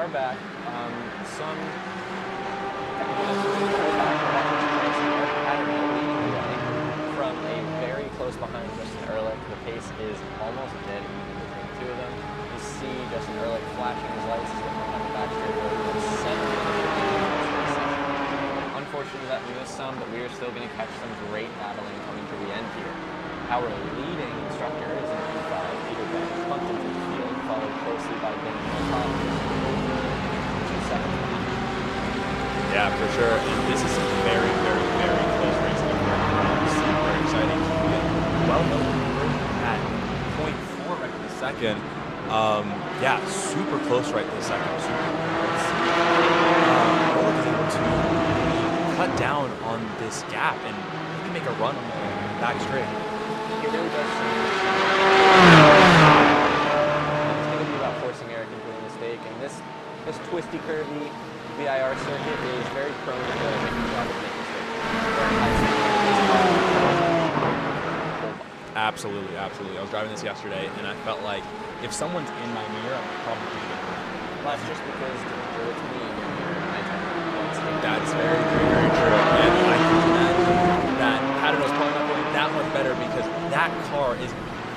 are back. Some from a very close behind Justin Ehrlich. The pace is almost dead even between the two of them. You see Justin Ehrlich flashing his lights as they come down the back straight. Unfortunately, that we missed some, but we are still going to catch some great battling coming to the end here. Our leading instructor is in Q5, Peter Banks, pumped into the field, followed closely by Ben Hilltop. 2 seconds behind. Yeah, for sure. And this is a very, very, very close race. Super exciting. Well known at 0.4 right this second. Yeah, super close right this second. Super close. Ehrlich is able to cut down on this gap and maybe make a run on the back straight. He really does. It's going to be about forcing Eric into a mistake, and this twisty, curvy VIR circuit is very prone to making a lot of mistakes. Absolutely, absolutely. I was driving this yesterday, and I felt like if someone's in my mirror, I'm probably going to get hurt. Well, that's just because it's me in your mirror, and I tend to. That's very, very, very true. And I can imagine that Paterno's probably not going that much better because that car is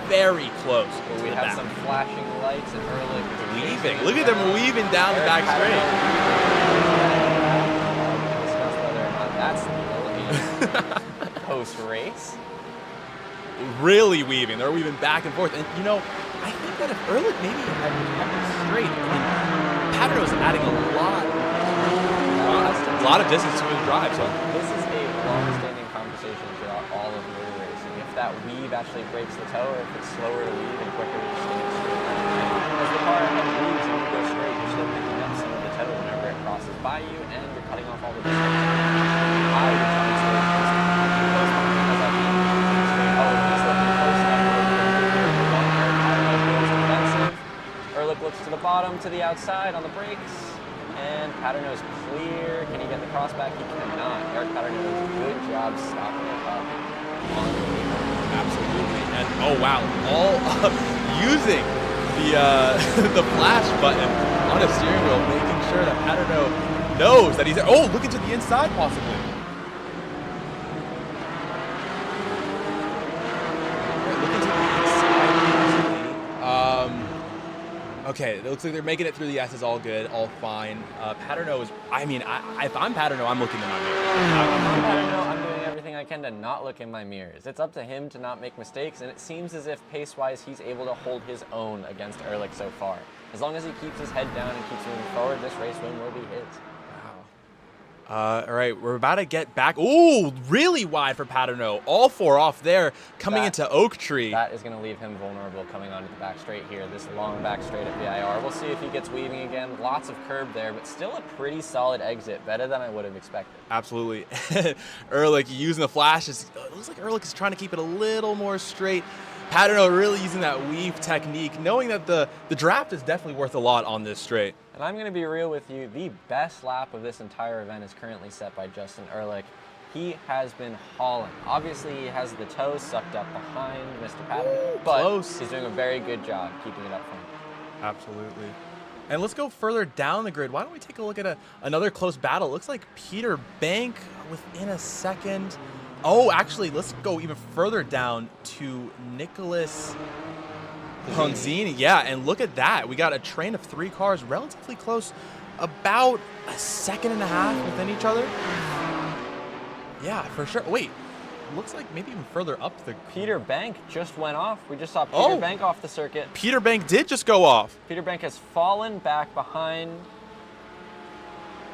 very close. Well, we have some flashing lights and Ehrlich weaving. Look at them weaving down the back straight. Discuss whether or not that's the post-race. Really weaving. They're weaving back and forth. And, you know, I think that if Ehrlich maybe had kept it straight, I mean, Paterno's adding a lot of distance to his drive. So this is a long-standing conversation throughout all of motor racing. If that weave actually breaks the toe, or if it's slower to weave and quicker to stay straight. As the car weaves and you go straight, you're still picking up some of the toe whenever it crosses by you, and you're cutting off all the distance. I would try to stay close because I think he's looking close enough. Ehrlich looks to the bottom, to the outside on the brakes, and Paterno's clear. Can he get the crossback? He cannot. Eric Paterno does a good job stopping it up on the leader. Absolutely. And oh wow, all up using the flash button on his steering wheel, making sure that Paterno knows that he's there. Oh, looking to the inside possibly. Okay, it looks like they're making it through the S's, all good, all fine. Paterno is, I mean, if I'm Paterno, I'm looking in my mirror. I'm Paterno, I'm doing everything I can to not look in my mirrors. It's up to him to not make mistakes, and it seems as if pace-wise he's able to hold his own against Ehrlich so far. As long as he keeps his head down and keeps moving forward, this race win will be his. All right, we're about to get back. Ooh, really wide for Paterno. All 4 off there, coming into Oak Tree. That is going to leave him vulnerable coming onto the back straight here. This long back straight at VIR. We'll see if he gets weaving again. Lots of curb there, but still a pretty solid exit. Better than I would have expected. Absolutely. Ehrlich using the flashes. It looks like Ehrlich is trying to keep it a little more straight. Paterno really using that weave technique, knowing that the draft is definitely worth a lot on this straight. And I'm going to be real with you. The best lap of this entire event is currently set by Justin Ehrlich. He has been hauling. Obviously, he has the toes sucked up behind Mr. Paterno, but close. He's doing a very good job keeping it up front. Absolutely. And let's go further down the grid. Why don't we take a look at another close battle? It looks like Peter Bank within a second. Oh, actually, let's go even further down to Nicholas Ponzini. Yeah, and look at that. We got a train of 3 cars relatively close, about a second and a half within each other. Yeah, for sure. Wait, looks like maybe even further up the... Peter Bank just went off. We just saw Peter Bank off the circuit. Peter Bank did just go off. Peter Bank has fallen back behind...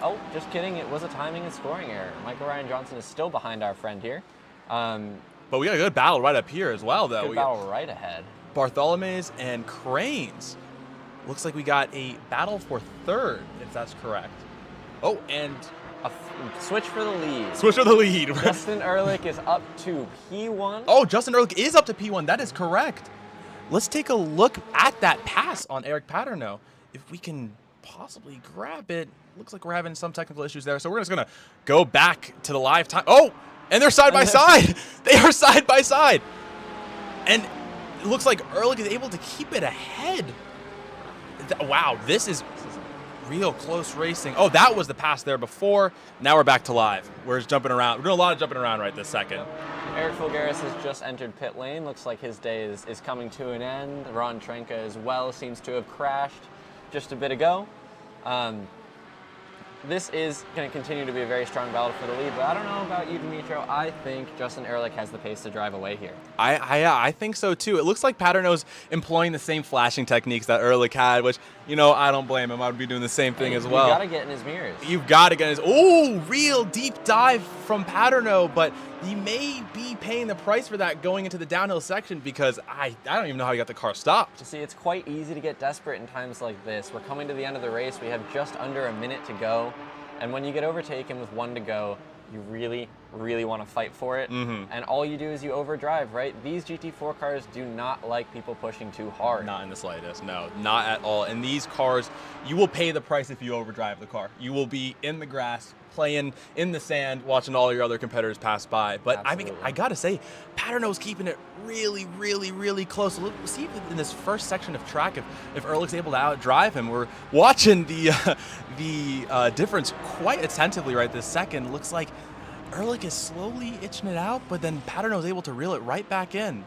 Oh, just kidding. It was a timing and scoring error. Michael Ryan Johnson is still behind our friend here. But we got a good battle right up here as well, though. Good battle right ahead. Bartholomews and Cranes. Looks like we got a battle for 3rd, if that's correct. Oh, and a switch for the lead. Switch for the lead. Justin Ehrlich is up to P1. Oh, Justin Ehrlich is up to P1. That is correct. Let's take a look at that pass on Eric Paterno. If we can possibly grab it. Looks like we're having some technical issues there. So we're just going to go back to the live time. Oh, and they're side by side. They are side by side. And it looks like Ehrlich is able to keep it ahead. Wow, this is real close racing. Oh, that was the pass there before. Now we're back to live. We're just jumping around. We're doing a lot of jumping around right this second. Eric Fulgaris has just entered pit lane. Looks like his day is coming to an end. Ron Trenka as well seems to have crashed just a bit ago. This is going to continue to be a very strong battle for the lead, but I don't know about you, Dimitro. I think Justin Ehrlich has the pace to drive away here. I think so too. It looks like Paterno's employing the same flashing techniques that Ehrlich had, which, you know, I don't blame him. I would be doing the same thing as well. You got to get in his mirrors. You've got to get in his. Oh, real deep dive from Paterno, but he may be paying the price for that going into the downhill section because I don't even know how he got the car stopped. You see, it's quite easy to get desperate in times like this. We're coming to the end of the race. We have just under a minute to go. And when you get overtaken with 1 to go, you really, really want to fight for it. And all you do is you overdrive, right? These GT4 cars do not like people pushing too hard. Not in the slightest, no, not at all. And these cars, you will pay the price if you overdrive the car. You will be in the grass, playing in the sand, watching all your other competitors pass by. But Absolutely. I mean, I gotta say, Paterno's keeping it really, really, really close. We'll see in this first section of track if Ehrlich's able to outdrive him. We're watching the difference quite attentively right this second. Looks like Ehrlich is slowly itching it out, but then Paterno's able to reel it right back in.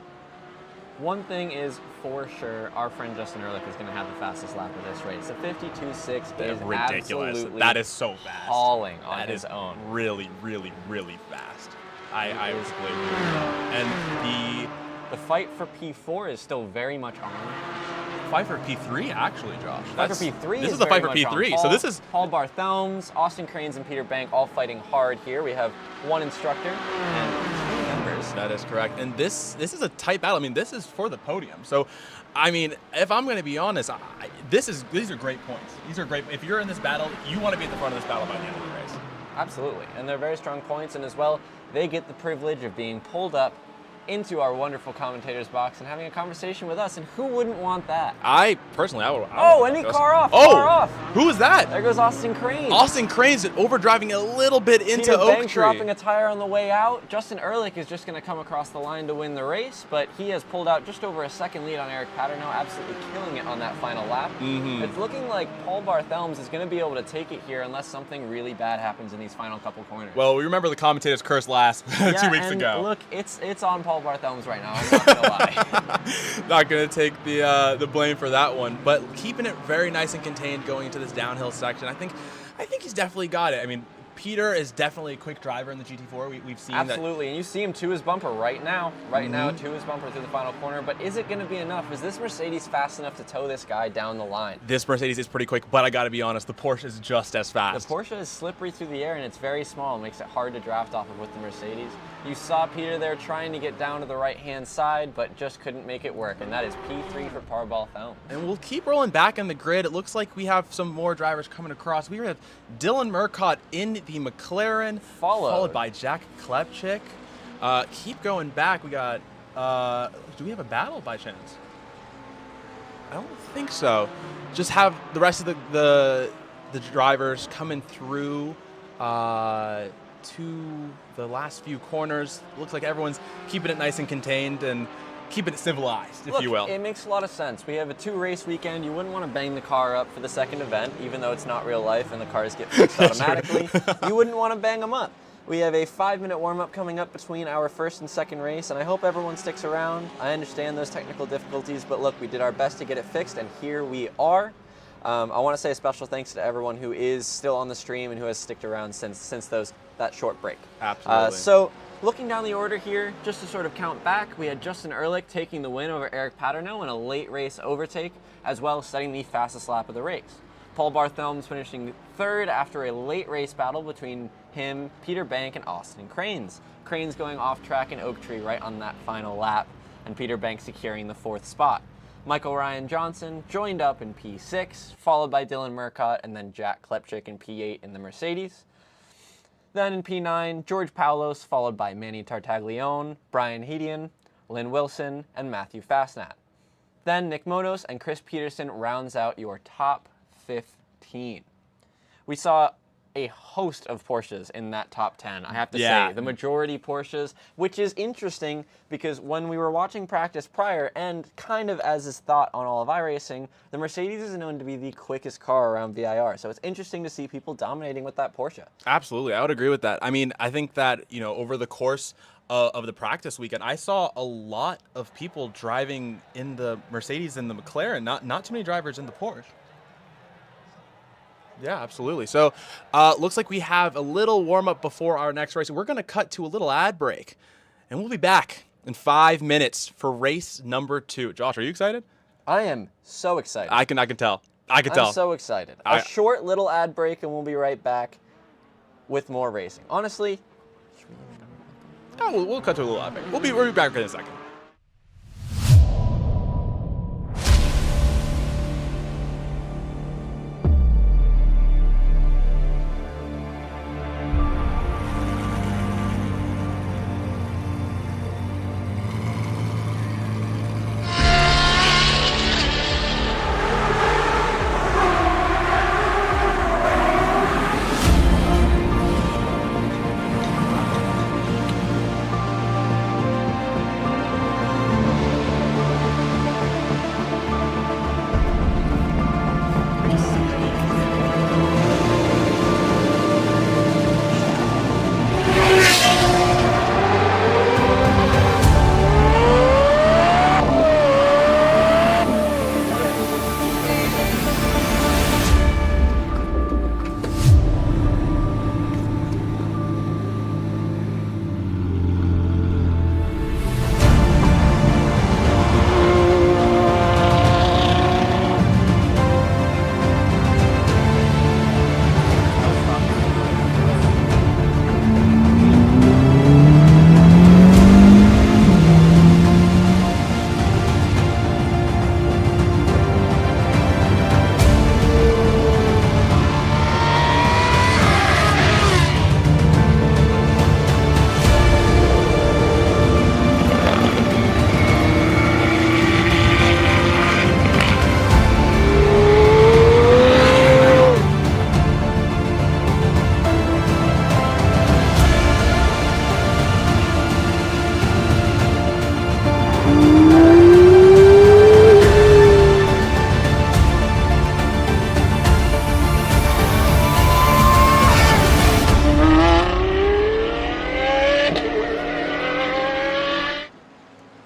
One thing is for sure, our friend Justin Ehrlich is going to have the fastest lap of this race. A 52.6 is ridiculous. Absolutely That is so fast. hauling on That his is own. really, really, really fast. I was completely agree with that. And The fight for P4 is still very much on. fight for P3, actually, Josh. Fight for P3 This is is the fight for very much on. P3. So this is Paul Barthelmes, Austin Cranes, and Peter Bank all fighting hard here. We have one instructor and 2 members. That is correct. And this is a tight battle. I mean, this is for the podium. So, I mean, if I'm going to be honest, these are great points. These are great. If you're in this battle, you want to be at the front of this battle by the end of the race. Absolutely. And they're very strong points. And as well, they get the privilege of being pulled up into our wonderful commentators box and having a conversation with us, and who wouldn't want that? I personally would. Oh, any car off. Oh, car off. Who is that? There goes Austin Cranes. Austin Cranes overdriving a little bit into Peter Oak Bank Tree. dropping a tire on the way out. Justin Ehrlich is just going to come across the line to win the race, but he has pulled out just over a second lead on Eric Paterno, absolutely killing it on that final lap. It's looking like Paul Barthelmes is going to be able to take it here unless something really bad happens in these final couple corners. Well, we remember the commentators cursed last 2 weeks ago. Look, it's on Paul Barthelmes right now. I'm not going to lie. Not going to take the blame for that one, but keeping it very nice and contained going into this downhill section. I think he's definitely got it. I mean, Peter is definitely a quick driver in the GT4. We've seen Absolutely, and you see him to his bumper right now. Right now, to his bumper through the final corner. But is it going to be enough? Is this Mercedes fast enough to tow this guy down the line? This Mercedes is pretty quick, but I got to be honest, the Porsche is just as fast. The Porsche is slippery through the air, and it's very small. It makes it hard to draft off of with the Mercedes. You saw Peter there trying to get down to the right-hand side, but just couldn't make it work, and that is P3 for Paul Barthelmes. And we'll keep rolling back in the grid. It looks like we have some more drivers coming across. We have Dylan Murcott in the McLaren, followed by Jack Klepchik. Keep going back. We got, do we have a battle by chance? I don't think so. Just have the rest of the drivers coming through to the last few corners. Looks like everyone's keeping it nice and contained and keeping it civilized, if you will. It makes a lot of sense. We have a 2-race weekend. You wouldn't want to bang the car up for the second event, even though it's not real life and the cars get fixed automatically. You wouldn't want to bang them up. We have a 5-minute warm-up coming up between our first and second race, and I hope everyone sticks around. I understand those technical difficulties, but look, we did our best to get it fixed, and here we are. I want to say a special thanks to everyone who is still on the stream and who has sticked around since that short break. Absolutely. So looking down the order here, just to sort of count back, we had Justin Ehrlich taking the win over Eric Paterno in a late race overtake, as well as setting the fastest lap of the race. Paul Barthelmes finishing third after a late race battle between him, Peter Bank, and Austin Cranes. Cranes going off track in Oak Tree right on that final lap, and Peter Bank securing the 4th spot. Michael Ryan Johnson joined up in P6, followed by Dylan Murcott, and then Jack Klepchik in P8 in the Mercedes. Then in P9, George Paulos, followed by Manny Tartaglione, Brian Hedian, Lynn Wilson, and Matthew Fastnat. Then Nick Monos and Chris Peterson rounds out your top 15. We saw a host of Porsches in that top 10, I have to Yeah. say. The majority Porsches, which is interesting because when we were watching practice prior, and kind of as is thought on all of iRacing, the Mercedes is known to be the quickest car around VIR. So it's interesting to see people dominating with that Porsche. Absolutely. I would agree with that. I mean, I think that, you know, over the course of the practice weekend, I saw a lot of people driving in the Mercedes and the McLaren, not too many drivers in the Porsche. Yeah, absolutely. So looks like we have a little warm-up before our next race. We're going to cut to a little ad break, and we'll be back in 5 minutes for race number 2. Josh, are you excited? I am so excited. I can tell. I can tell. I'm so excited. A short little ad break, and we'll be right back with more racing. Honestly, Oh, we'll cut to a little ad break. We'll be back in a second.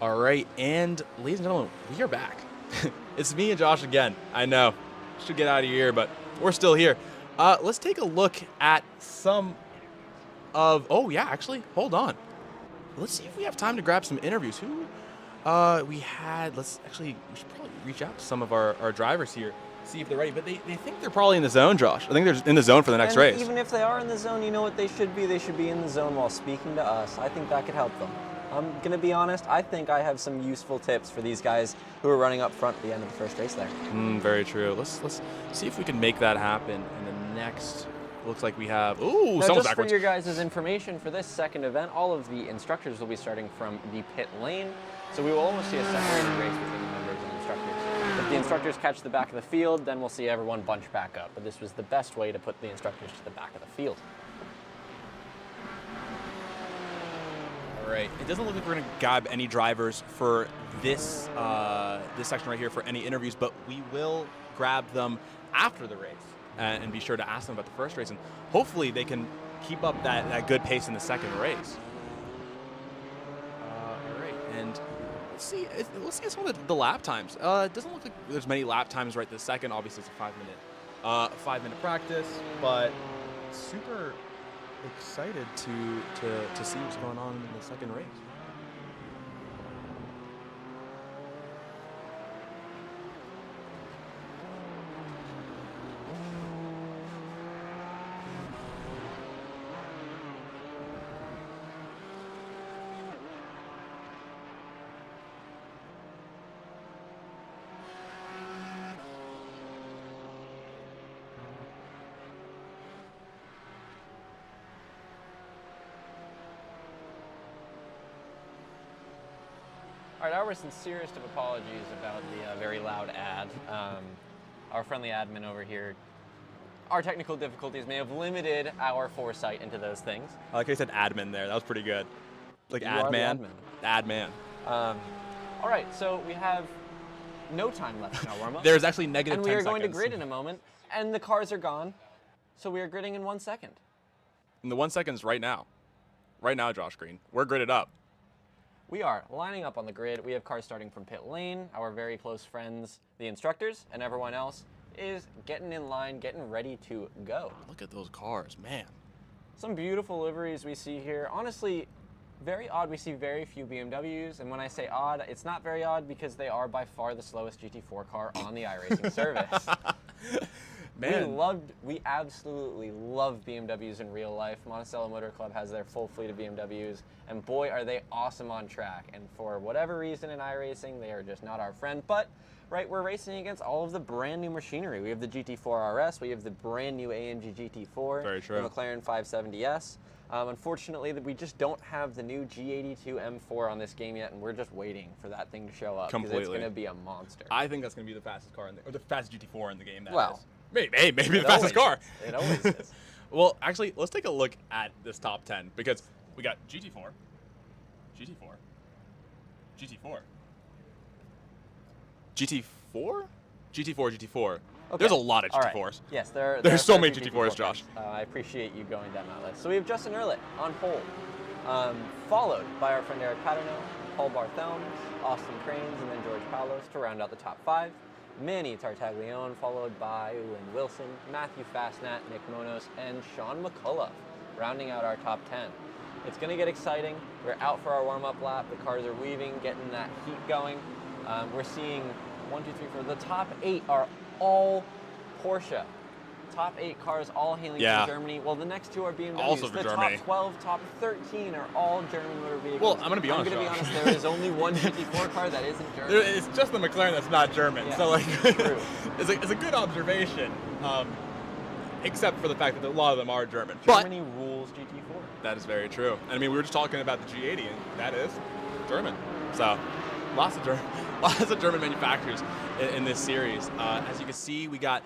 All right, and ladies and gentlemen, we are back. It's me and Josh again. I know, should get out of here, but we're still here. Let's take a look at some of. Oh yeah, actually, hold on. Let's see if we have time to grab some interviews. Who we had? We should probably reach out to some of our drivers here, see if they're ready. But they think they're probably in the zone, Josh. I think they're in the zone for the next race. Even if they are in the zone, you know what they should be? They should be in the zone while speaking to us. I think that could help them. I'm going to be honest, I think I have some useful tips for these guys who are running up front at the end of the first race there. Very true. Let's see if we can make that happen in the next. Looks like we have. Ooh, now, someone's just backwards. for your guys' information, for this second event, all of the instructors will be starting from the pit lane. So we will almost see a separated race between the members and instructors. If the instructors catch the back of the field, then we'll see everyone bunch back up. But this was the best way to put the instructors to the back of the field. All right. It doesn't look like we're going to grab any drivers for this this section right here for any interviews, but we will grab them after the race and be sure to ask them about the first race, and hopefully they can keep up that good pace in the second race. All right, and let's see some of the lap times. It doesn't look like there's many lap times right this second. Obviously, it's a 5-minute practice, but super excited to see what's going on in the second race. All right, our sincerest of apologies about the very loud ad. Our friendly admin over here our technical difficulties may have limited our foresight into those things. I like how you said admin there. That was pretty good. Like You are the admin. Admin. All right, so we have no time left in our warm-up. There's actually negative 10 and seconds. we are going to grid in a moment, and the cars are gone, so we are gridding in 1 second. And the 1 second's right now. Right now, Josh Green. We're gridded up. We are lining up on the grid. We have cars starting from pit lane. Our very close friends, the instructors, and everyone else is getting in line, getting ready to go. Look at those cars, man. Some beautiful liveries we see here. Honestly, very odd. We see very few BMWs, and when I say odd, it's not very odd because they are by far the slowest GT4 car on the iRacing service. Man. We absolutely love BMWs in real life. Monticello Motor Club has their full fleet of BMWs, and boy, are they awesome on track. And for whatever reason in iRacing, they are just not our friend. But, right, we're racing against all of the brand new machinery. We have the GT4 RS, we have the brand new AMG GT4, Very true. the McLaren 570S. Unfortunately, we just don't have the new G82 M4 on this game yet, and we're just waiting for that thing to show up. Completely. Because it's going to be a monster. I think that's going to be the fastest car, or the fastest GT4 in the game. Well, maybe the fastest car. It always is. Well, actually, let's take a look at this top 10 because we got GT4, GT4, GT4, GT4, GT4, GT4. Okay. There's a lot of All right. GT4s. Yes, There's so many GT4s, Josh. I appreciate you going down that list. So we have Justin Ehrlich on pole, followed by our friend Eric Paterno, Paul Barthelmes, Austin Cranes, and then George Palos to round out the top 5. Manny Tartaglione, followed by Lynn Wilson, Matthew Fastnat, Nick Monos, and Sean McCullough, rounding out our top 10. It's going to get exciting. We're out for our warm-up lap. The cars are weaving, getting that heat going. We're seeing 1, 2, 3, 4. The top 8 are all Porsche. Top 8 cars all hailing from Germany. Well, the next 2 are BMWs. Also for Germany. Top 12, top 13 are all German motor vehicles. Well, I'm going to be honest, there is only one GT4 car that isn't German. It's just the McLaren that's not German. Yeah, so, like, true. it's a good observation, except for the fact that a lot of them are German. Germany rules GT4. That is very true. And I mean, we were just talking about the G80, and that is German. So, lots of German manufacturers in this series. As you can see, we got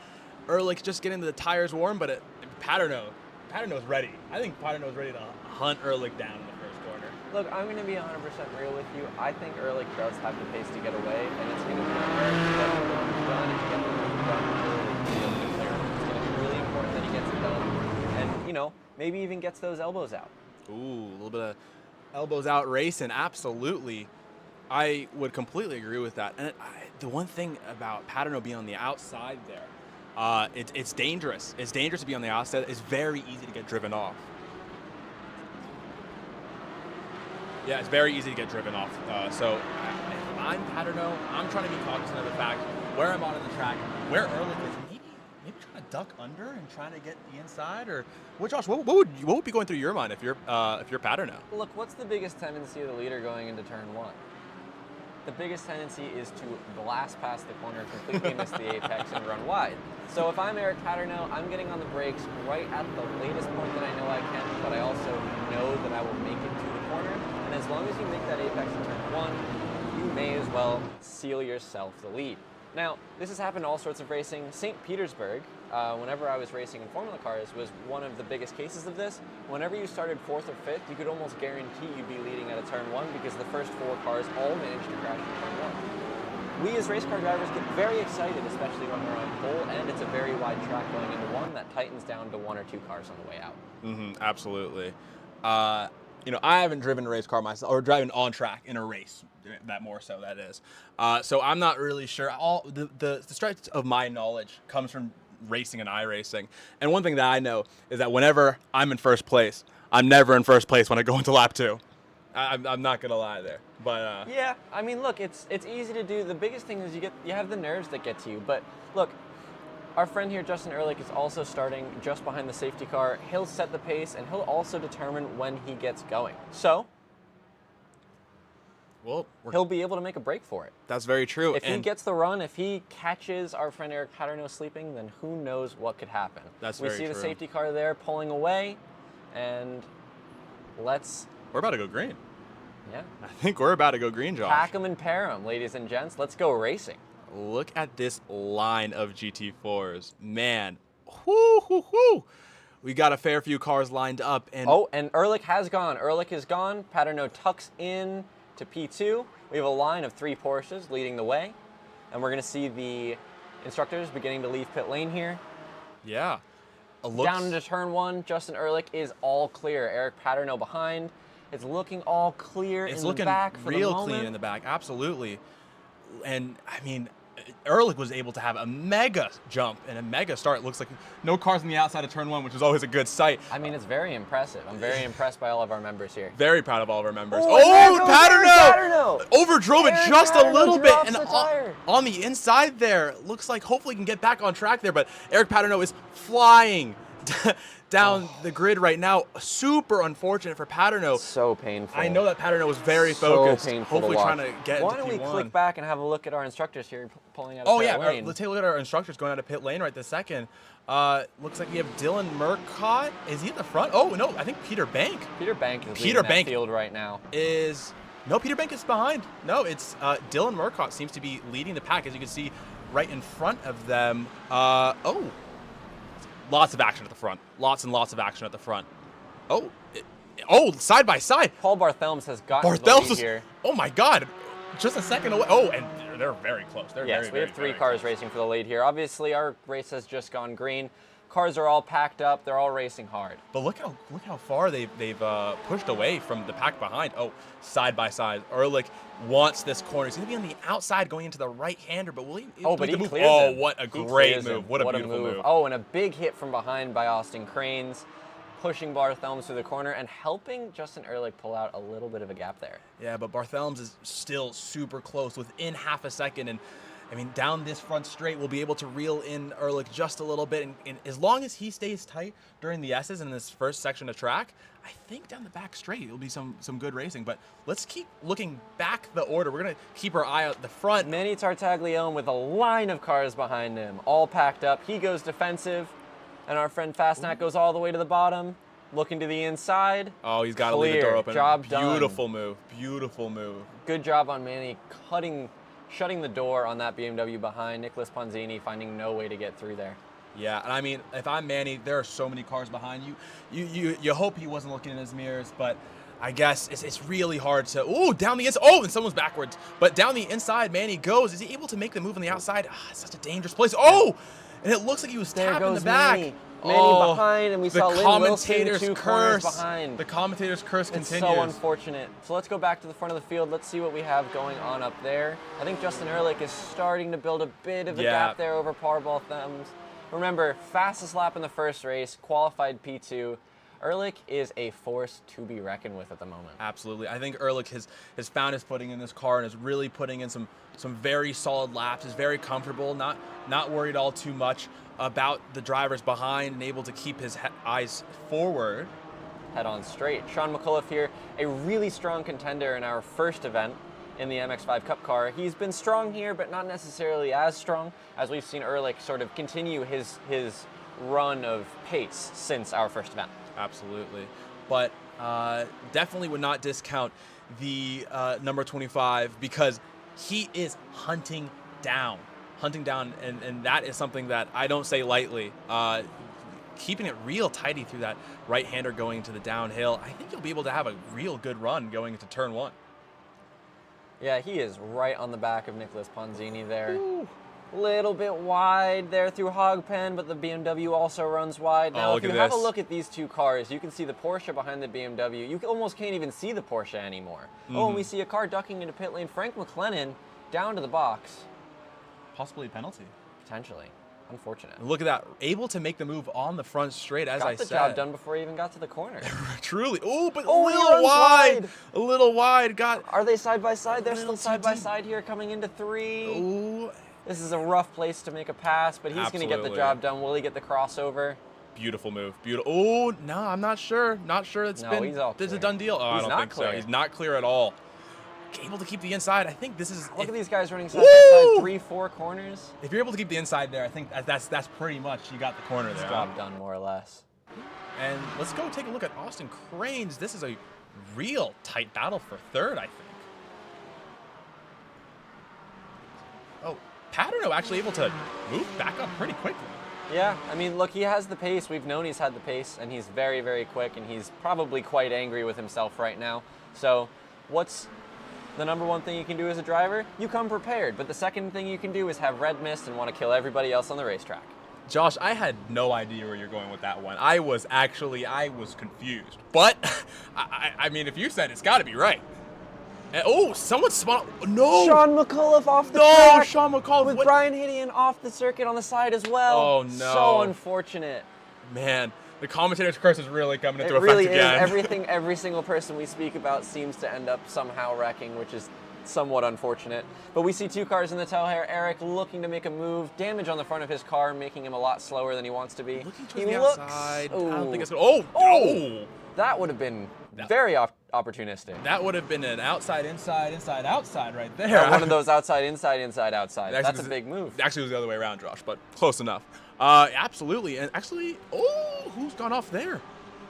Ehrlich just getting the tires warm, but Paterno's ready. I think Paterno's ready to hunt Ehrlich down in the first corner. Look, I'm going to be 100% real with you. I think Ehrlich does have the pace to get away, and it's going to be done and get the move done early to be able to clear him. It's going to be really important that he gets it done, and, you know, maybe even gets those elbows out. Ooh, a little bit of elbows out racing, absolutely. I would completely agree with that. And the one thing about Paterno being on the outside there, it's dangerous. It's dangerous to be on the outside. It's very easy to get driven off. Yeah, it's very easy to get driven off. So if I'm Paterno, I'm trying to be cognizant of the fact where I'm on the track, where Ehrlich is, maybe trying to duck under and trying to get the inside, or Josh, what would be going through your mind if you're Paterno? Look, what's the biggest tendency of the leader going into turn 1? The biggest tendency is to blast past the corner, completely miss the apex, and run wide. So if I'm Eric Paterno, I'm getting on the brakes right at the latest point that I know I can, but I also know that I will make it to the corner. And as long as you make that apex in turn 1, you may as well seal yourself the lead. Now, this has happened in all sorts of racing. St. Petersburg, whenever I was racing in Formula cars, was one of the biggest cases of this. Whenever you started 4th or 5th, you could almost guarantee you'd be leading at a turn 1 because the first 4 cars all managed to crash in turn 1. We as race car drivers get very excited, especially when we're on pole, and it's a very wide track going into 1 that tightens down to 1 or 2 cars on the way out. Absolutely. You know, I haven't driven a race car myself, or driving on track in a race, that more so, that is. So I'm not really sure. All the stretch of my knowledge comes from racing and iRacing. And one thing that I know is that whenever I'm in first place, I'm never in first place when I go into lap 2. I'm not gonna lie there, but yeah, I mean, look, it's easy to do. The biggest thing is you have the nerves that get to you. But look, our friend here, Justin Ehrlich, is also starting just behind the safety car. He'll set the pace, and he'll also determine when he gets going. So, well, he'll be able to make a break for it. That's very true. If he gets the run, if he catches our friend Eric Paterno sleeping, then who knows what could happen. That's very true. We see the safety car there pulling away, and we're about to go green. Yeah. I think we're about to go green, Josh. Pack 'em and pair 'em, ladies and gents. Let's go racing. Look at this line of GT4s. Man, Whoo, whoo, whoo. We got a fair few cars lined up. And oh, and Ehrlich has gone. Ehrlich is gone. Paterno tucks in to P2. We have a line of 3 Porsches leading the way. And we're going to see the instructors beginning to leave pit lane here. yeah. Down into turn 1, Justin Ehrlich is all clear. Eric Paterno behind. It's looking all clear in the back for the moment. It's looking real clean in the back, absolutely. And, I mean, Ehrlich was able to have a mega jump and a mega start. It looks like no cars on the outside of turn 1, which is always a good sight. I mean, it's very impressive. I'm very impressed by all of our members here. Very proud of all of our members. Oh, Paterno! Overdrove it Eric just a little bit. drops And the tire. on the inside there, looks like hopefully he can get back on track there. But Eric Paterno is flying down the grid right now. Super unfortunate for Paterno. So painful. I know that Paterno was very focused. So painful Hopefully to watch. trying to get Why into don't we P1. click back and have a look at our instructors here pulling out of Oh pit yeah, lane. let's take a look at our instructors going out of pit lane right this second. Looks like we have Dylan Murcott. Is he at the front? Oh no, I think Peter Bank Peter Bank is leading that field right now. No, Peter Bank is behind. No, it's Dylan Murcott seems to be leading the pack, as you can see right in front of them. Lots of action at the front. Lots and lots of action at the front. Side by side. Paul Barthelms has gotten to the lead here. Oh my God, just a second away. Oh, and they're very close. They're yes, we have 3 cars racing for the lead here. Obviously, our race has just gone green. Cars are all packed up. They're all racing hard. But look how far they've pushed away from the pack behind. Oh, side by side. Ehrlich wants this corner. He's going to be on the outside going into the right-hander, but will he? But he clears Oh, him. what a great move. What a beautiful move. Oh, and a big hit from behind by Austin Cranes, pushing Barthelms through the corner and helping Justin Ehrlich pull out a little bit of a gap there. Yeah, but Barthelms is still super close within half a second. And I mean, down this front straight, we'll be able to reel in Ehrlich just a little bit. And as long as he stays tight during the S's in this first section of track, I think down the back straight, it'll be some good racing. But let's keep looking back the order. We're going to keep our eye out the front. Manny Tartaglione with a line of cars behind him, all packed up. He goes defensive, and our friend Fastnack goes all the way to the bottom, looking to the inside. Oh, he's got to leave the door open. Job done. Beautiful move. Beautiful move. Good job on Manny shutting the door on that BMW behind. Nicholas Ponzini finding no way to get through there. Yeah, and I mean, if I'm Manny, there are so many cars behind you. You hope he wasn't looking in his mirrors, but I guess it's really hard to. Down the inside. Oh, and someone's backwards. But down the inside, Manny goes. Is he able to make the move on the outside? It's such a dangerous place. Oh, and it looks like he was tapping the back. Manny behind, and we saw Lynn Wilson 2 corners behind. The commentator's curse continues. It's so unfortunate. So let's go back to the front of the field. Let's see what we have going on up there. I think Justin Ehrlich is starting to build a bit of a gap there over Paul Barthelms. Remember, fastest lap in the first race, qualified P2. Ehrlich is a force to be reckoned with at the moment. Absolutely. I think Ehrlich has found his footing in this car and is really putting in some very solid laps. Is very comfortable, not worried all too much about the drivers behind and able to keep his eyes forward. Head on straight. Sean McCullough here, a really strong contender in our first event in the MX-5 Cup car. He's been strong here, but not necessarily as strong as we've seen Ehrlich sort of continue his run of pace since our first event. Absolutely. But definitely would not discount the number 25 because he is hunting down, and that is something that I don't say lightly. Keeping it real tidy through that right-hander going into the downhill, I think you'll be able to have a real good run going into turn 1. Yeah, he is right on the back of Nicholas Ponzini there. Little bit wide there through Hogpen, but the BMW also runs wide. Now, if you have a look at these 2 cars, you can see the Porsche behind the BMW. You almost can't even see the Porsche anymore. Oh, and we see a car ducking into pit lane. Frank McLennan down to the box. Possibly a penalty. Potentially. Unfortunate. Look at that. Able to make the move on the front straight, as I said. Got the job done before he even got to the corner. Truly. But a little wide. A little wide. Are they side by side? They're still side by side here coming into 3. Ooh. This is a rough place to make a pass, but he's going to get the job done. Will he get the crossover? Beautiful move. Beautiful. Oh, no, I'm not sure. Not sure. He's all clear. This is a done deal. Oh, I don't think so. He's not clear at all. Able to keep the inside. I think this is. Look at these guys running side by side, 3-4 corners. If you're able to keep the inside there, I think that's pretty much you got the corner there. Job done, more or less. And let's go take a look at Austin Cranes. This is a real tight battle for third, I think. Oh, Paterno actually able to move back up pretty quickly. Yeah, I mean, look, he has the pace. We've known he's had the pace, and he's very, very quick, and he's probably quite angry with himself right now. So what's the number one thing you can do as a driver? You come prepared. But the second thing you can do is have red mist and want to kill everybody else on the racetrack. Josh, I had no idea where you're going with that one. I was confused. But, I mean, if you said it's got to be right. And, oh, someone spun. No. Sean McAuliffe off the No, track. Sean McAuliffe. With what? Brian Hidian off the circuit on the side as well. Oh, no. So unfortunate. Man, the commentator's curse is really coming into It effect really again. is. Every single person we speak about seems to end up somehow wrecking, which is somewhat unfortunate. But we see 2 cars in the tow here. Eric looking to make a move. Damage on the front of his car, making him a lot slower than he wants to be. Looking towards He the looks. outside. I Ooh. don't think it's going to. Oh! That would have been very opportunistic. That would have been an outside, inside, inside, outside right there. Yeah, one of those outside, inside, inside, outside. Actually, That's a big move. Actually, it was the other way around, Josh, but close enough. Absolutely. And actually, oh, who's gone off there?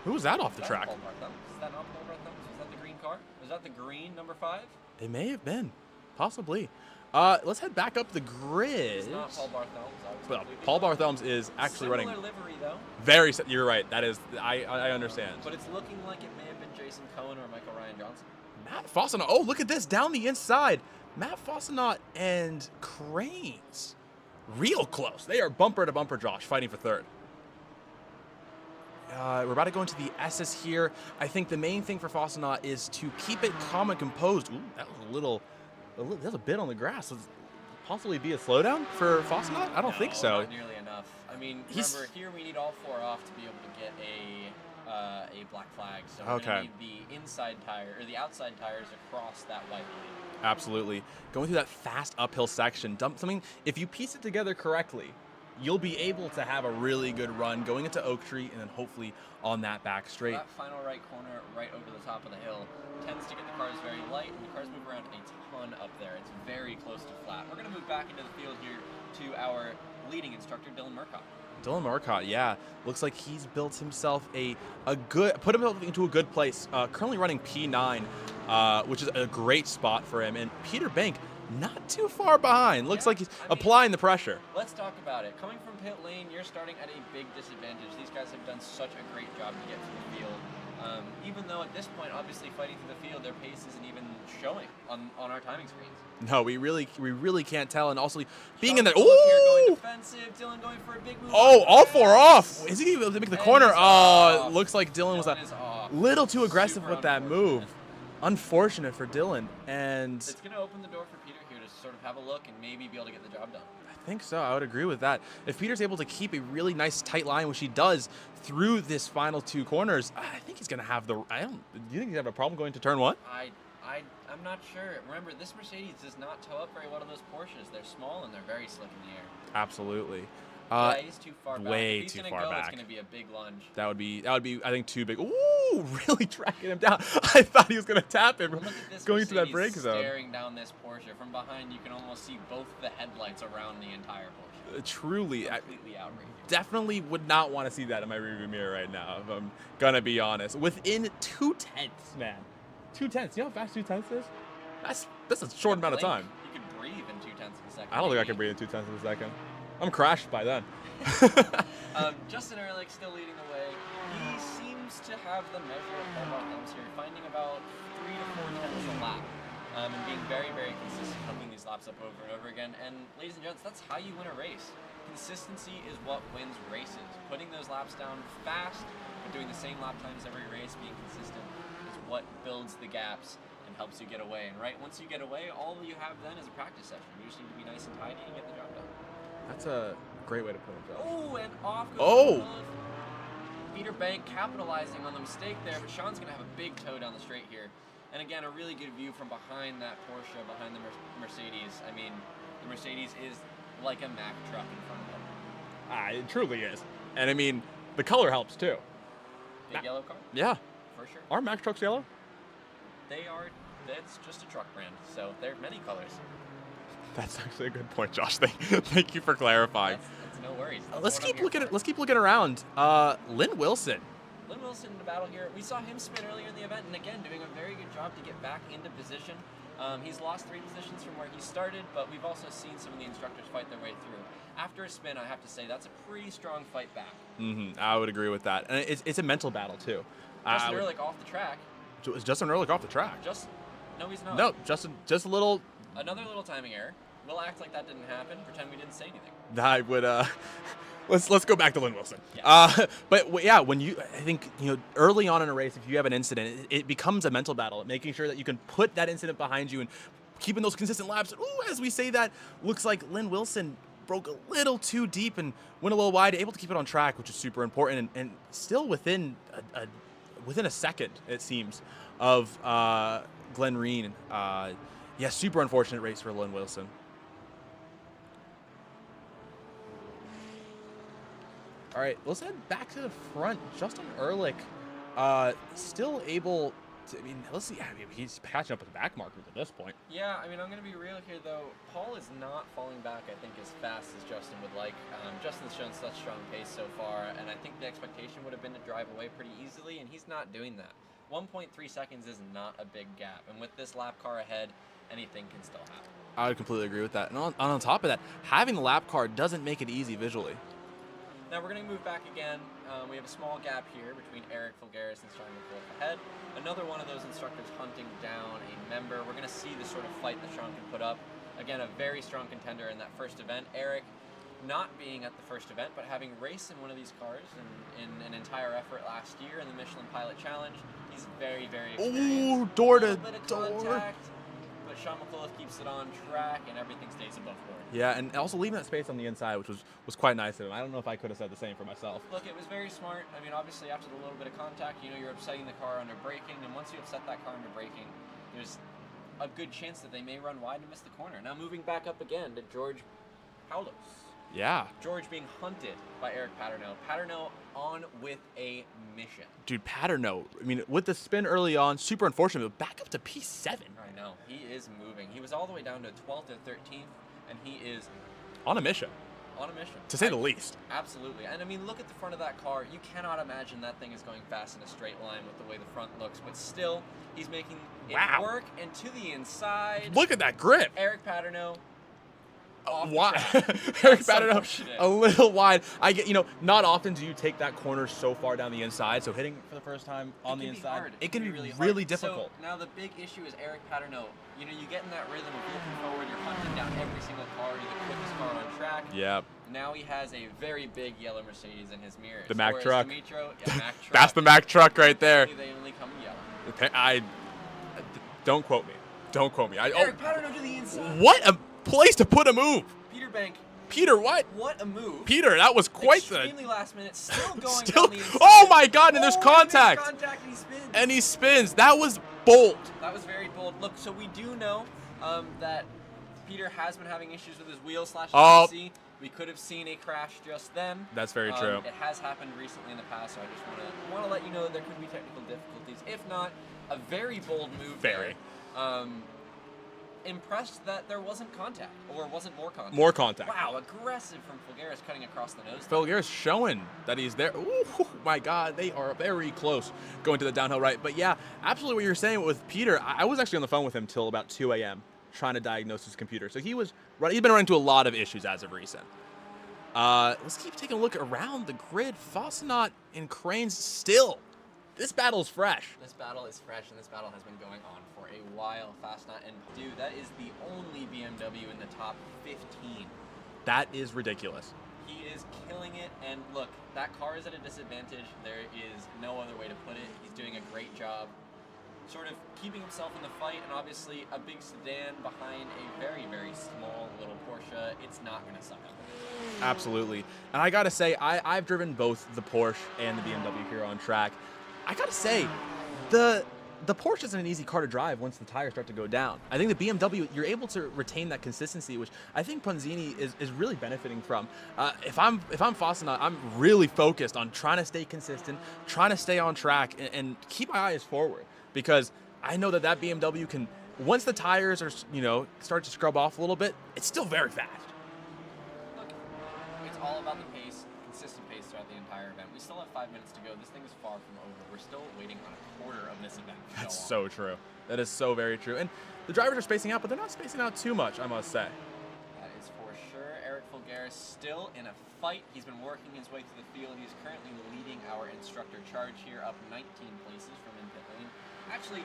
Who was that off the track? Is that not Paul Barthelmess? Was that the green car? Was that the green number 5? It may have been. Possibly. Let's head back up the grid. It's not Paul Barthelmess. Well, Paul Barthelmess is actually running. Similar livery, though. Very. You're right. That is. I understand. But it's looking like it may have been Jason Cohen or Michael Ryan Johnson. Matt Fossenaut. Oh, look at this down the inside. Matt Fossenaut and Cranes. Real close. They are bumper to bumper, Josh, fighting for third. We're about to go into the S's here. I think the main thing for Fossenaut is to keep it calm and composed. Ooh, that was a little. There's a bit on the grass. Would possibly be a slowdown for Fossenaut? I don't think so. Not nearly enough. I mean, remember here we need all 4 off to be able to get a black flag. So we're gonna need the inside tire or the outside tires across that white line. Absolutely. Going through that fast uphill section. Something. If you piece it together correctly, you'll be able to have a really good run going into Oak Tree and then hopefully on that back straight. That final right corner right over the top of the hill tends to get the cars very light, and the cars move around a ton up there. It's very close to flat. We're going to move back into the field here to our leading instructor, Dylan Murcott. Dylan Marcotte, yeah. Looks like he's built himself put himself into a good place. Currently running P9, which is a great spot for him. And Peter Bank, not too far behind. Looks like he's applying the pressure. Let's talk about it. Coming from pit lane, you're starting at a big disadvantage. These guys have done such a great job to get to the field. Even though at this point, obviously fighting through the field, their pace isn't even showing on our timing screens. No, we really can't tell. And also being in Sean that, McAuliffe here going ooh! defensive. Dylan going for a big move. Oh, on all the 4 grass. off. Is he able to make the And corner? he's Oh, off. it looks like Dylan was a is off. little too aggressive Super with that move. Unfortunate for Dylan. And It's going to open the door for Peter here to sort of have a look and maybe be able to get the job done. I think so. I would agree with that. If Peter's able to keep a really nice tight line, which he does through this final 2 corners, I think he's going to have the. Do you think he's have a problem going to turn 1? I'm not sure. Remember, this Mercedes does not tow up very well to those Porsches. They're small and they're very slick in the air. Absolutely. Yeah, he's too far back. Way If he's too gonna far go, back. It's going to be a big lunge. That would be, I think, too big. Ooh, really tracking him down. I thought he was going to tap him Look at this going into that Mercedes brake zone. staring down this Porsche. From behind, you can almost see both the headlights around the entire Porsche. Truly, Completely outrageous. definitely would not want to see that in my rearview mirror right now, if I'm going to be honest. Within 2/10, man. 2/10. You know how fast 2/10 is? That's a short amount of time. You could breathe in 2/10 of a second. I don't think I can breathe in 2/10 of a second. I'm crashed by then. Justin Ehrlich still leading the way. He seems to have the measure of Paul Barthelmess here, finding about 3 to 4 tenths a lap, and being very, very consistent, hugging these laps up over and over again. And ladies and gents, that's how you win a race. Consistency is what wins races. Putting those laps down fast, and doing the same lap times every race, being consistent, is what builds the gaps and helps you get away. And right, once you get away, all you have then is a practice session. You just need to be nice and tidy and get the job done. That's a great way to put it, Josh. Oh, and off goes Oh! Peter Bank capitalizing on the mistake there, but Sean's going to have a big toe down the straight here. And again, a really good view from behind that Porsche, behind the Mercedes. I mean, the Mercedes is like a Mack truck in front of them. It truly is. And I mean, the color helps too. Big yellow car? Yeah. For sure. Are Mack trucks yellow? That's just a truck brand, so there are many colors. That's actually a good point, Josh. Thank you for clarifying. That's no worries. That's Let's what I'm keep here looking for. at. Let's keep looking around. Lynn Wilson. Lynn Wilson in the battle here. We saw him spin earlier in the event, and again, doing a very good job to get back into position. He's lost 3 positions from where he started, but we've also seen some of the instructors fight their way through. After a spin, I have to say, that's a pretty strong fight back. I would agree with that. And it's a mental battle, too. Justin Ehrlich off the track. Is Justin Ehrlich off the track? No, he's not. No, Justin, just a little. Another little timing error. We'll act like that didn't happen, pretend we didn't say anything. I would, let's go back to Lynn Wilson. Yeah. But yeah, I think, early on in a race, if you have an incident, it becomes a mental battle, making sure that you can put that incident behind you and keeping those consistent laps. Ooh, as we say that, looks like Lynn Wilson broke a little too deep and went a little wide, able to keep it on track, which is super important, and still within a second, it seems, of Glenn Reen. Yeah, super unfortunate race for Lynn Wilson. All right, let's head back to the front. Justin Ehrlich still able to, let's see. He's catching up with the back markers at this point. Yeah, I'm going to be real here, though. Paul is not falling back, I think, as fast as Justin would like. Justin's shown such strong pace so far, and I think the expectation would have been to drive away pretty easily, and he's not doing that. 1.3 seconds is not a big gap, and with this lap car ahead, anything can still happen. I would completely agree with that. And on top of that, having the lap car doesn't make it easy visually. Now we're going to move back again. We have a small gap here between Eric Fulgaris and Sean McCullough ahead. Another one of those instructors hunting down a member. We're going to see the sort of fight that Sean can put up. Again, a very strong contender in that first event. Eric not being at the first event, but having raced in one of these cars in an entire effort last year in the Michelin Pilot Challenge. He's very, very experienced. Ooh, door to door. Contact, but Sean McCullough keeps it on track and everything stays above board. Yeah, and also leaving that space on the inside, which was quite nice of him. I don't know if I could have said the same for myself. Look, it was very smart. Obviously after the little bit of contact, you're upsetting the car under braking, and once you upset that car under braking, there's a good chance that they may run wide and miss the corner. Now moving back up again to George Paulos. Yeah. George being hunted by Eric Paterno. Paterno on with a mission. Dude, Paterno, with the spin early on, super unfortunate, but back up to P7. I know. He is moving. He was all the way down to 12th or 13th, and he is on a mission. On a mission. To say the least. Absolutely. And look at the front of that car. You cannot imagine that thing is going fast in a straight line with the way the front looks, but still, he's making it work, and to the inside. Look at that grip. Eric Paterno. Why? Eric Paterno a little wide. I get, not often do you take that corner so far down the inside, so hitting for the first time on the inside, it can be really difficult. So now the big issue is Eric Paterno. You get in that rhythm of looking forward, you're hunting down every single car, you're the quickest car on track. Yep. Now he has a very big yellow Mercedes in his mirrors. The Mack truck. Mack truck. That's the Mack truck right there. They only come in yellow. Don't quote me. Don't quote me. Eric Paterno to the inside. What a place to put a move. Peter Bank. Peter, what? What a move. Peter, that was quite extremely last minute. Still going down the inside. Oh my God, and there's contact. And he spins. And he spins. That was bold. That was very bold. Look, so we do know that Peter has been having issues with his wheel/MMC. We could have seen a crash just then. That's very true. It has happened recently in the past, so I just want to let you know that there could be technical difficulties. If not, a very bold move. Very. There. Impressed that there wasn't contact, or wasn't more contact. More contact. Wow, aggressive from Fulgaris cutting across the nose. Fulgaris showing that he's there. Ooh, my God, they are very close going to the downhill right. But yeah, absolutely what you're saying with Peter. I was actually on the phone with him till about 2 a.m. trying to diagnose his computer. So he's been running into a lot of issues as of recent. Let's keep taking a look around the grid. Fossenot and Cranes still. This battle is fresh. This battle is fresh, and this battle has been going on for a while. Fastnut and dude, that is the only BMW in the top 15. That is ridiculous. He is killing it, and look, that car is at a disadvantage. There is no other way to put it. He's doing a great job sort of keeping himself in the fight, and obviously a big sedan behind a very, very small little Porsche. It's not going to suck up. Absolutely. And I got to say, I've driven both the Porsche and the BMW here on track. I got to say, the Porsche isn't an easy car to drive once the tires start to go down. I think the BMW, you're able to retain that consistency, which I think Ponzini is really benefiting from. If I'm Fossenot, I'm really focused on trying to stay consistent, trying to stay on track, and keep my eyes forward, because I know that BMW can, once the tires are, start to scrub off a little bit, it's still very fast. Look, it's all about the pace, consistent pace throughout the entire event. We still have 5 minutes to go. This thing is far from over. We're still waiting on a quarter of this event to go That's on. so true. That is so very true. And the drivers are spacing out, but they're not spacing out too much, I must say. That is for sure. Eric Fulgaris still in a fight. He's been working his way through the field. He's currently leading our instructor charge here, up 19 places from in pit lane. Actually,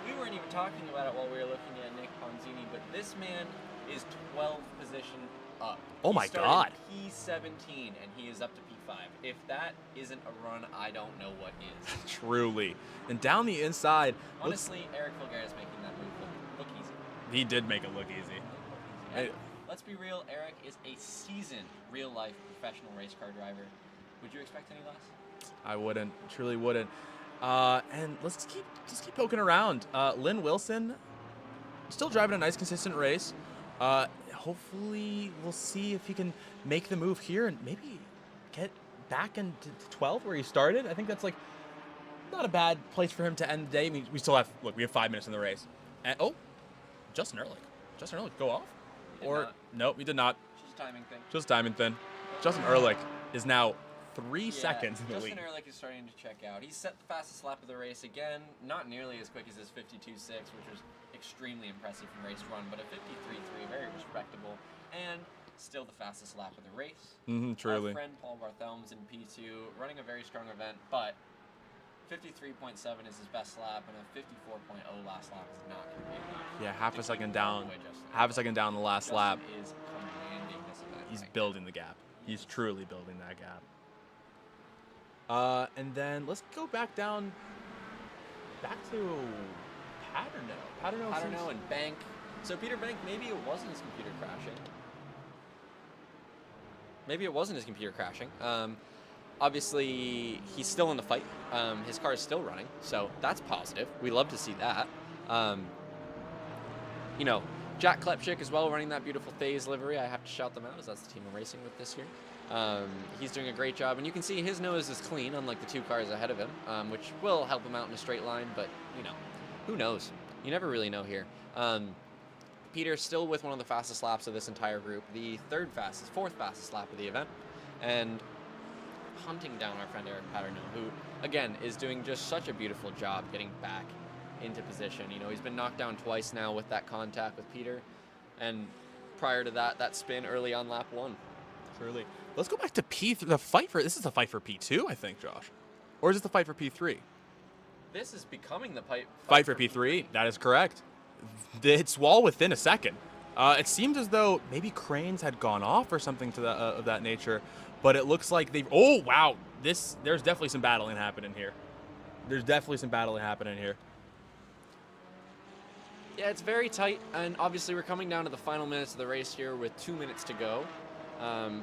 we weren't even talking about it while we were looking at Nick Ponzini, but this man is 12th position up. Oh my God. P17 and he is up to P5. If that isn't a run, I don't know what is. Truly. And down the inside. Honestly, Eric Fulgaris making that move look easy. He did make it look easy. And let's be real, Eric is a seasoned real-life professional race car driver. Would you expect any less? I wouldn't. Truly wouldn't. And let's keep poking around. Lynn Wilson, still driving a nice, consistent race. Hopefully, we'll see if he can make the move here and maybe get back into 12 where he started. I think that's like not a bad place for him to end the day. I mean, we still have, look, we have 5 minutes in the race. And, oh, Justin Ehrlich, go off? Or, nope, he did not. Just a timing thing. Just timing thing. Justin Ehrlich is now 3 seconds in the lead. Justin Ehrlich is starting to check out. He's set the fastest lap of the race again. Not nearly as quick as his 52.6, which was extremely impressive from race run, but a 53.3, very respectable, and still the fastest lap of the race. Truly. Our friend Paul Barthelm's in P2, running a very strong event, but 53.7 is his best lap, and a 54.0 last lap is not going to be enough. Yeah, half a second down. Half a second down the last lap. Is commanding this event. He's building the gap. He's truly building that gap. And then let's go back to Paterno and Bank. So Peter Bank, maybe it wasn't his computer crashing. Obviously, he's still in the fight. His car is still running, so that's positive. We love to see that. Jack Klepchik as well, running that beautiful Phase livery. I have to shout them out, as that's the team I'm racing with this year. He's doing a great job, and you can see his nose is clean, unlike the 2 cars ahead of him, which will help him out in a straight line, but, who knows? You never really know here. Peter's still with one of the fastest laps of this entire group, the fourth fastest lap of the event, and hunting down our friend Eric Paterno, who, again, is doing just such a beautiful job getting back into position. He's been knocked down twice now with that contact with Peter, and prior to that spin early on lap 1. Truly. Let's go back to P3. This is the fight for P2, I think, Josh. Or is this the fight for P3? This is becoming the fight for P3. That is correct. It's well within a second. It seemed as though maybe cranes had gone off or something to of that nature, but it looks like they've. Oh wow! There's definitely some battling happening here. Yeah, it's very tight, and obviously we're coming down to the final minutes of the race here with 2 minutes to go.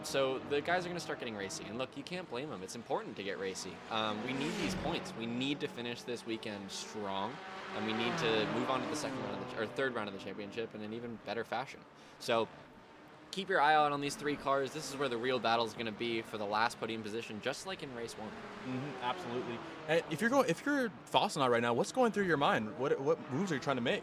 So the guys are going to start getting racy, and look, you can't blame them. It's important to get racy. We need these points. We need to finish this weekend strong, and we need to move on to the third round of the championship in an even better fashion. So keep your eye out on these 3 cars. This is where the real battle is going to be for the last podium position, just like in race 1. Absolutely. And if you're Fossenot right now, what's going through your mind? What moves are you trying to make?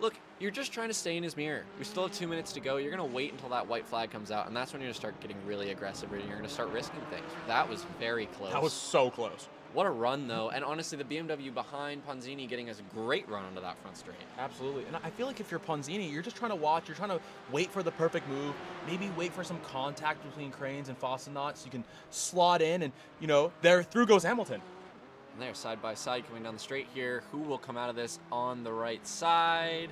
Look, you're just trying to stay in his mirror. We still have 2 minutes to go. You're going to wait until that white flag comes out, and that's when you're going to start getting really aggressive, and you're going to start risking things. That was very close. That was so close. What a run, though. And honestly, the BMW behind Ponzini getting us a great run onto that front straight. Absolutely. And I feel like if you're Ponzini, you're just trying to watch. You're trying to wait for the perfect move, maybe wait for some contact between Cranes and Fossenot so you can slot in, and, there through goes Hamilton. And they're side by side coming down the straight here. Who will come out of this on the right side?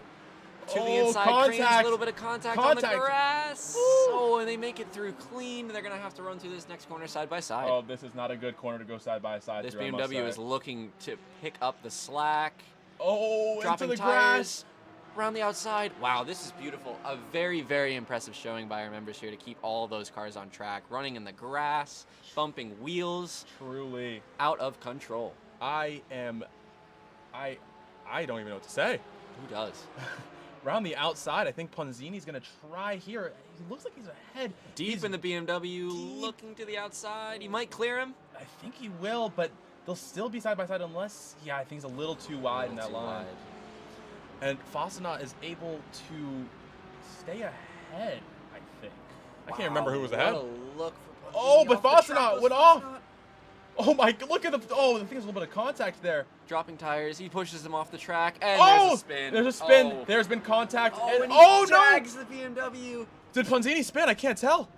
To the inside, contact. Cranes, a little bit of contact on the grass. Oh, and they make it through clean. They're going to have to run through this next corner side by side. Oh, this is not a good corner to go side by side. This BMW is looking to pick up the slack. Oh, dropping into the tires grass. Around the outside. Wow, this is beautiful. A very, very impressive showing by our members here to keep all those cars on track, running in the grass, bumping wheels. Truly. Out of control. I don't even know what to say. Who does? Around the outside, I think Ponzini's going to try here. He looks like he's ahead. Deep in the BMW, looking to the outside. He might clear him. I think he will, but they'll still be side by side unless, I think he's a little too wide in that line. And Fossenot is able to stay ahead, I think. I can't remember who was What ahead. a look for Ponzini Oh, but off the track Fastenat goes went off. Fastenat. Oh my, look at the, oh, I think there's a little bit of contact there. Dropping tires, he pushes him off the track, and Oh, there's a spin. there's a spin. Oh. There's been contact. Oh, and he oh drags no! the BMW. Did Ponzini spin? I can't tell.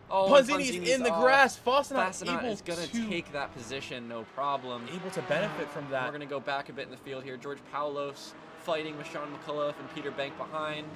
Oh, and Ponzini's in the off. grass. Fastenat Fastenat able is going to take that position, no problem. able to benefit from that. We're going to go back a bit in the field here. George Paulos fighting with Sean McCullough and Peter Bank behind.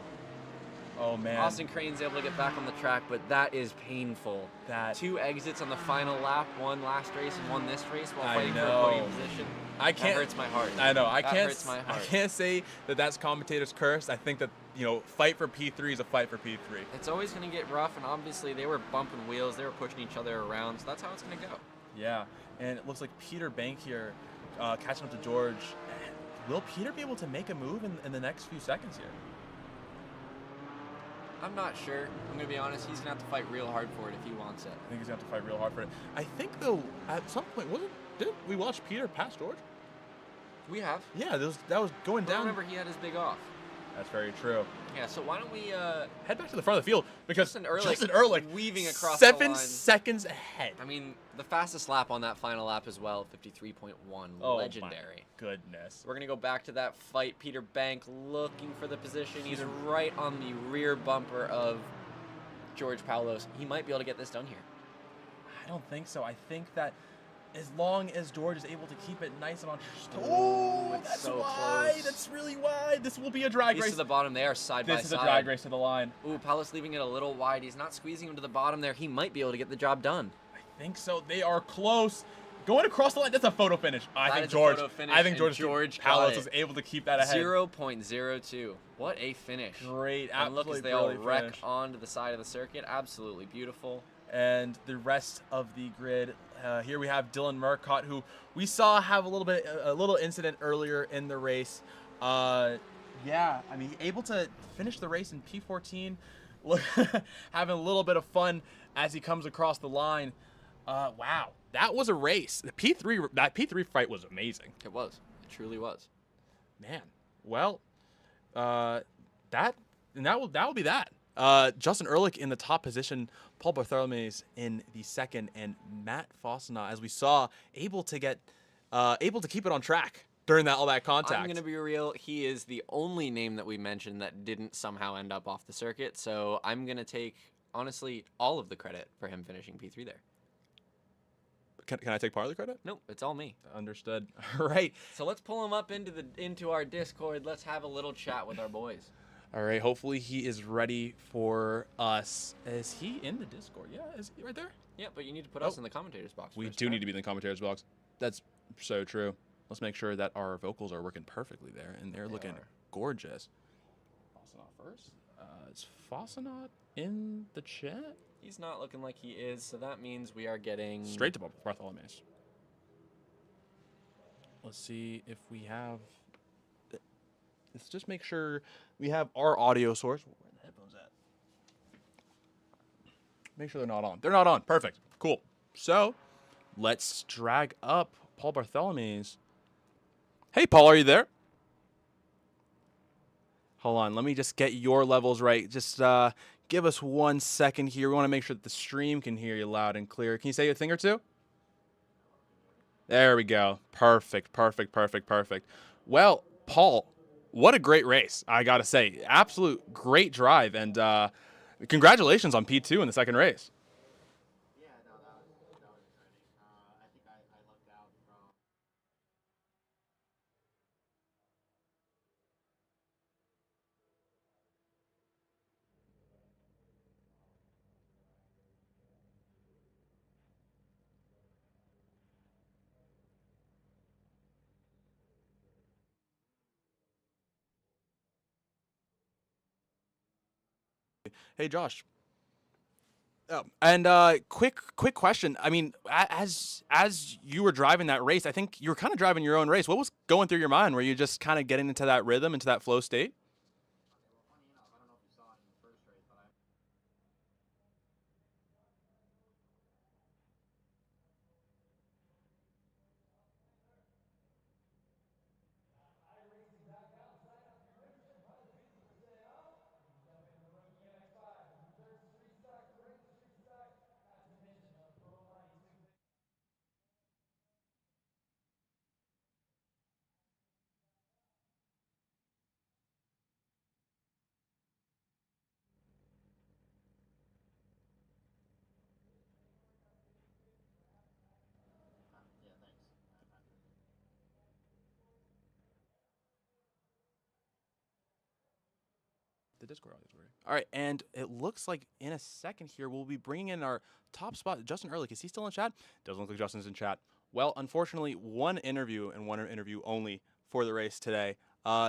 Oh man. Austin Crane's able to get back on the track, but that is painful. That 2 exits on the final lap, 1 last race and 1 this race while I fighting for a know. podium position. I can't. That hurts my heart. I know. That hurts my heart. I can't say that that's commentator's curse. I think that, you know, fight for P3 is a fight for P3. It's always going to get rough, and obviously they were bumping wheels. They were pushing each other around, so that's how it's going to go. Yeah, and it looks like Peter Bank here catching up to George. Will Peter be able to make a move in the next few seconds here? I'm not sure. I'm going to be honest. He's going to have to fight real hard for it if he wants it. I think he's going to have to fight real hard for it. I think, though, at some point, didn't we watch Peter pass George? We have. Yeah, that was going But down. remember, he had his big off. That's very true. Yeah, so why don't we Head back to the front of the field because Justin Ehrlich weaving across the 7 line. seconds ahead. I mean, the fastest lap on that final lap as well, 53.1. Oh, Legendary. my goodness. We're going to go back to that fight. Peter Bank looking for the position. He's right on the rear bumper of George Paulos. He might be able to get this done here. I don't think so. I think that as long as George is able to keep it nice and on. Oh, it's that's so wide. close. That's really wide. This will be a drag He's race. to the bottom. They are side by side. This is a drag race to the line. Ooh, Paulos leaving it a little wide. He's not squeezing him to the bottom there. He might be able to get the job done. I think so. They are close. Going across the line, that's a photo finish. I think George Paulos was able to keep that ahead. 0.02. What a finish. Great. And look as they absolutely all wreck finish. onto the side of the circuit. Absolutely beautiful. And the rest of the grid, here we have Dylan Murcott, who we saw have a little incident earlier in the race. Yeah, I mean, able to finish the race in P14, look, having a little bit of fun as he comes across the line. Wow, that was a race. That P3 fight was amazing. It was. It truly was. Man, well, that will be that. Justin Ehrlich in the top position, Paul Bartholomew's in the second, and Matt Fastenat, as we saw, able to keep it on track during all that contact. I'm going to be real. He is the only name that we mentioned that didn't somehow end up off the circuit. So I'm going to take, honestly, all of the credit for him finishing P3 there. Can I take part of the credit? Nope, it's all me. Understood. All right. So let's pull him up into our Discord. Let's have a little chat with our boys. All right. Hopefully he is ready for us. Is he in the Discord? Yeah, is he right there? Yeah, but you need to put us in the commentators box. We first, do right? need to be in the commentators box. That's so true. Let's make sure that our vocals are working perfectly there, and they're looking gorgeous. Fastenat first. Is Fastenat in the chat? He's not looking like he is, so that means we are getting... Straight to Bartholomew's. Let's see if we have... Let's just make sure we have our audio source. Where are the headphones at? Make sure they're not on. They're not on. Perfect. Cool. So, let's drag up Paul Bartholomew's. Hey, Paul, are you there? Hold on. Let me just get your levels right. Just give us 1 second here. We want to make sure that the stream can hear you loud and clear. Can you say a thing or two? There we go. Perfect, perfect, perfect, perfect. Well, Paul, what a great race, I got to say. Absolute great drive, and congratulations on P2 in the second race. Yeah, no, that was exciting. I think I lucked out from... Hey, Josh. Oh, and quick question. I mean, as you were driving that race, I think you were kind of driving your own race. What was going through your mind? Were you just kind of getting into that rhythm, into that flow state? Well, funny enough, I don't know if you saw it in the first race, but I... the Discord audience. All right, and it looks like in a second here we'll be bringing in our top spot, Justin Ehrlich. Is he still in chat? Doesn't look like Justin's in chat. Well, unfortunately, one interview and one interview only for the race today.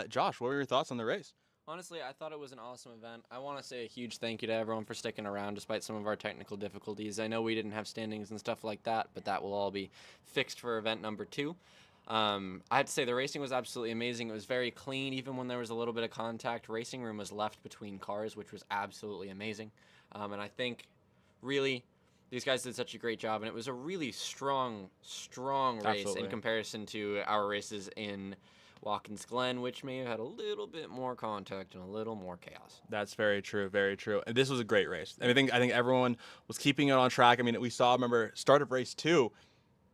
Josh, what were your thoughts on the race? Honestly, I thought it was an awesome event. I want to say a huge thank you to everyone for sticking around despite some of our technical difficulties. I know we didn't have standings and stuff like that, but that will all be fixed for event number 2. I have to say the racing was absolutely amazing. It was very clean. Even when there was a little bit of contact, racing room was left between cars, which was absolutely amazing. And I think really these guys did such a great job, and it was a really strong race Absolutely. in comparison to our races in Watkins Glen, which may have had a little bit more contact and a little more chaos. That's very true, very true. And this was a great race. And I think everyone was keeping it on track. I mean, we saw, remember, start of race 2,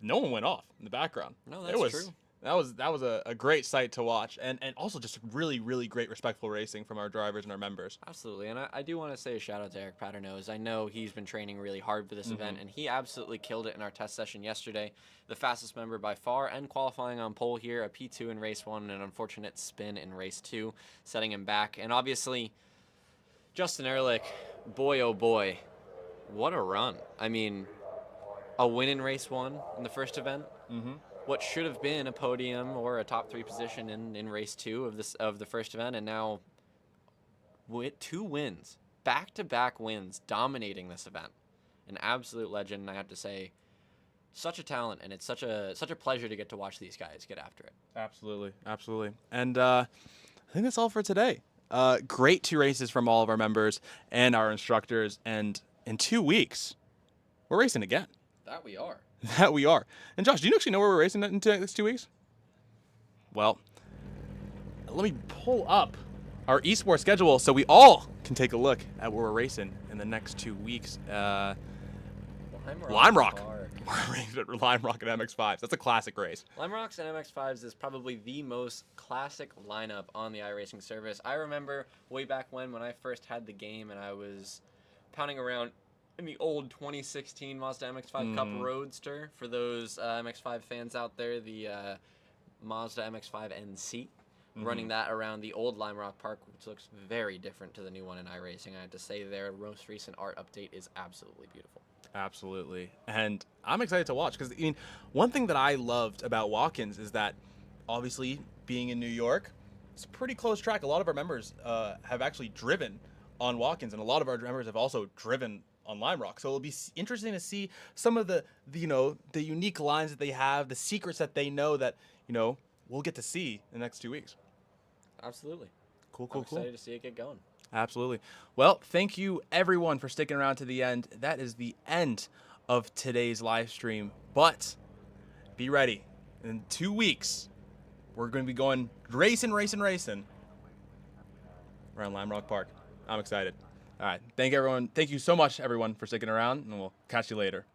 no one went off in the background. No, that's true. That was a great sight to watch, and also just really, really great respectful racing from our drivers and our members. Absolutely, and I do want to say a shout out to Eric Paternoz. I know he's been training really hard for this event, and he absolutely killed it in our test session yesterday. The fastest member by far, and qualifying on pole here, a P2 in race 1, and an unfortunate spin in race 2, setting him back. And obviously, Justin Ehrlich, boy oh boy, what a run. I mean, a win in race 1 in the first event. What should have been a podium or a top 3 position in race 2 of the first event, and now with 2 wins, back-to-back wins, dominating this event. An absolute legend, and I have to say, such a talent, and it's such a pleasure to get to watch these guys get after it. Absolutely, absolutely. And I think that's all for today. Great 2 races from all of our members and our instructors, and in 2 weeks, we're racing again. That we are. That we are. And Josh, do you actually know where we're racing in the next 2 weeks? Well, let me pull up our esports schedule so we all can take a look at where we're racing in the next 2 weeks. Lime Rock. We're racing at Lime Rock and MX5s. That's a classic race. Lime Rocks and MX5s is probably the most classic lineup on the iRacing service. I remember way back when I first had the game and I was pounding around in the old 2016 Mazda MX-5 Cup Roadster. For those MX-5 fans out there, the Mazda MX-5 NC, running that around the old Lime Rock Park, which looks very different to the new one in iRacing. I have to say their most recent art update is absolutely beautiful. Absolutely. And I'm excited to watch because, I mean, one thing that I loved about Watkins is that, obviously, being in New York, it's a pretty close track. A lot of our members have actually driven on Watkins, and a lot of our members have also driven on Lime Rock. So it'll be interesting to see some of the unique lines that they have, the secrets that they know that, we'll get to see in the next 2 weeks. Absolutely. Cool. I'm excited to see it get going. Absolutely. Well, thank you everyone for sticking around to the end. That is the end of today's live stream. But be ready. In 2 weeks, we're going to be going racing around Lime Rock Park. I'm excited. All right. Thank you so much, everyone, for sticking around, and we'll catch you later.